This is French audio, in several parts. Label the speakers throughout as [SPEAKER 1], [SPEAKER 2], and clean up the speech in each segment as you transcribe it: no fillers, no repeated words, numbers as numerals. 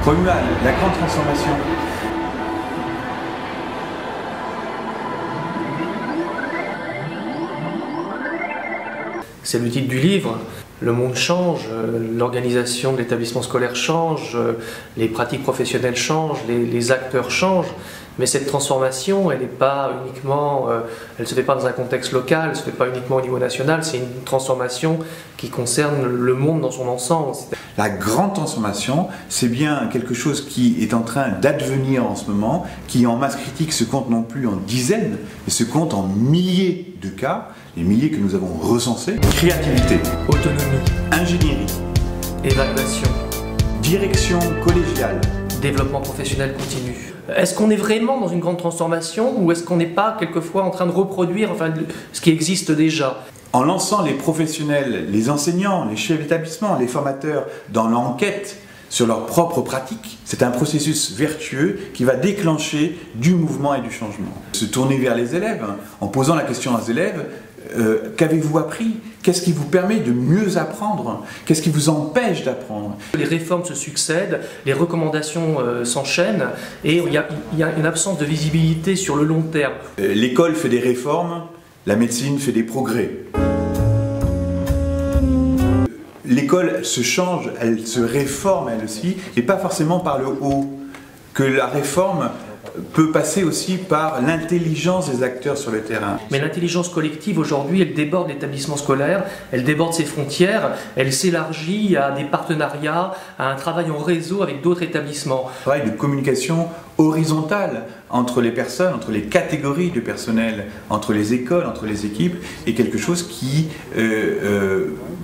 [SPEAKER 1] Remua, la grande transformation.
[SPEAKER 2] C'est le titre du livre. Le monde change, l'organisation de l'établissement scolaire change, les pratiques professionnelles changent, les acteurs changent. Mais cette transformation, elle n'est pas uniquement, elle ne se fait pas dans un contexte local, elle ne se fait pas uniquement au niveau national, c'est une transformation qui concerne le monde dans son ensemble.
[SPEAKER 1] La grande transformation, c'est bien quelque chose qui est en train d'advenir en ce moment, qui en masse critique se compte non plus en dizaines, mais se compte en milliers de cas, les milliers que nous avons recensés. Créativité,
[SPEAKER 2] Autonomie,
[SPEAKER 1] ingénierie,
[SPEAKER 2] évaluation,
[SPEAKER 1] direction collégiale,
[SPEAKER 2] développement professionnel continu. Est-ce qu'on est vraiment dans une grande transformation ou est-ce qu'on n'est pas quelquefois en train de reproduire ce qui existe déjà?
[SPEAKER 1] En lançant les professionnels, les enseignants, les chefs d'établissement, les formateurs dans l'enquête sur leurs propres pratiques, c'est un processus vertueux qui va déclencher du mouvement et du changement. Se tourner vers les élèves, en posant la question aux élèves, qu'avez-vous appris? Qu'est-ce qui vous permet de mieux apprendre? Qu'est-ce qui vous empêche d'apprendre?
[SPEAKER 2] Les réformes se succèdent, les recommandations s'enchaînent et il y a une absence de visibilité sur le long terme.
[SPEAKER 1] L'école fait des réformes, la médecine fait des progrès. L'école se change, elle se réforme elle aussi, et pas forcément par le haut. Que la réforme peut passer aussi par l'intelligence des acteurs sur le terrain.
[SPEAKER 2] Mais l'intelligence collective aujourd'hui, elle déborde l'établissement scolaire, elle déborde ses frontières, elle s'élargit à des partenariats, à un travail en réseau avec d'autres établissements.
[SPEAKER 1] Un travail de communication horizontale entre les personnes, entre les catégories de personnel, entre les écoles, entre les équipes, est quelque chose qui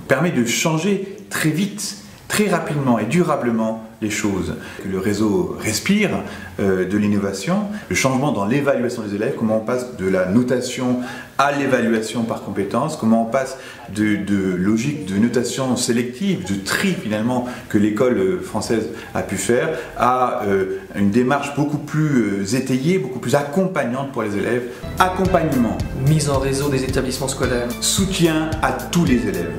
[SPEAKER 1] permet de changer très vite, très rapidement et durablement les choses. Le réseau respire de l'innovation, le changement dans l'évaluation des élèves, comment on passe de la notation à l'évaluation par compétence, comment on passe de logique de notation sélective, de tri finalement que l'école française a pu faire, à une démarche beaucoup plus étayée, beaucoup plus accompagnante pour les élèves. Accompagnement.
[SPEAKER 2] Mise en réseau des établissements scolaires.
[SPEAKER 1] Soutien à tous les élèves.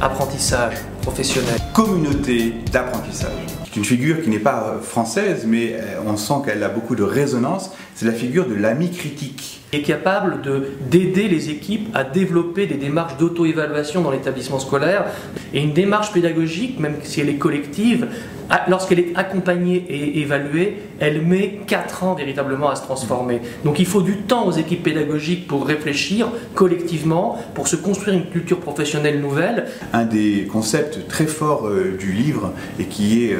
[SPEAKER 2] Apprentissage professionnel.
[SPEAKER 1] Communauté d'apprentissage. C'est une figure qui n'est pas française, mais on sent qu'elle a beaucoup de résonance. C'est la figure de l'ami critique.
[SPEAKER 2] Il est capable d'aider les équipes à développer des démarches d'auto-évaluation dans l'établissement scolaire. Et une démarche pédagogique, même si elle est collective, lorsqu'elle est accompagnée et évaluée, elle met 4 ans véritablement à se transformer. Donc il faut du temps aux équipes pédagogiques pour réfléchir collectivement, pour se construire une culture professionnelle nouvelle. Un des concepts très forts du livre, et qui est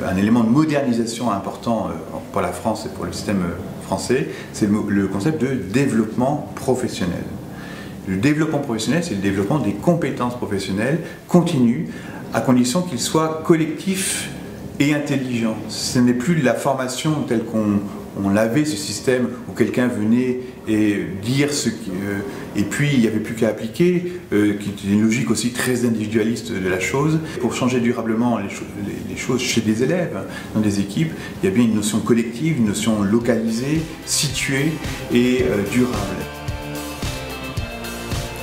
[SPEAKER 2] un élément de modernisation important pour la France et pour le système français, c'est le concept de développement professionnel. Le développement professionnel, c'est le développement des compétences professionnelles continues, à condition qu'il soit collectif et intelligent. Ce n'est plus la formation telle qu'on l'avait, ce système où quelqu'un venait et dire et puis il n'y avait plus qu'à appliquer, qui est une logique aussi très individualiste de la chose. Pour changer durablement les choses chez des élèves, dans des équipes, il y a bien une notion collective, une notion localisée, située et durable.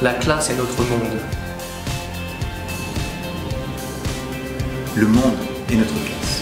[SPEAKER 2] La classe est notre monde.
[SPEAKER 1] Le monde est notre classe.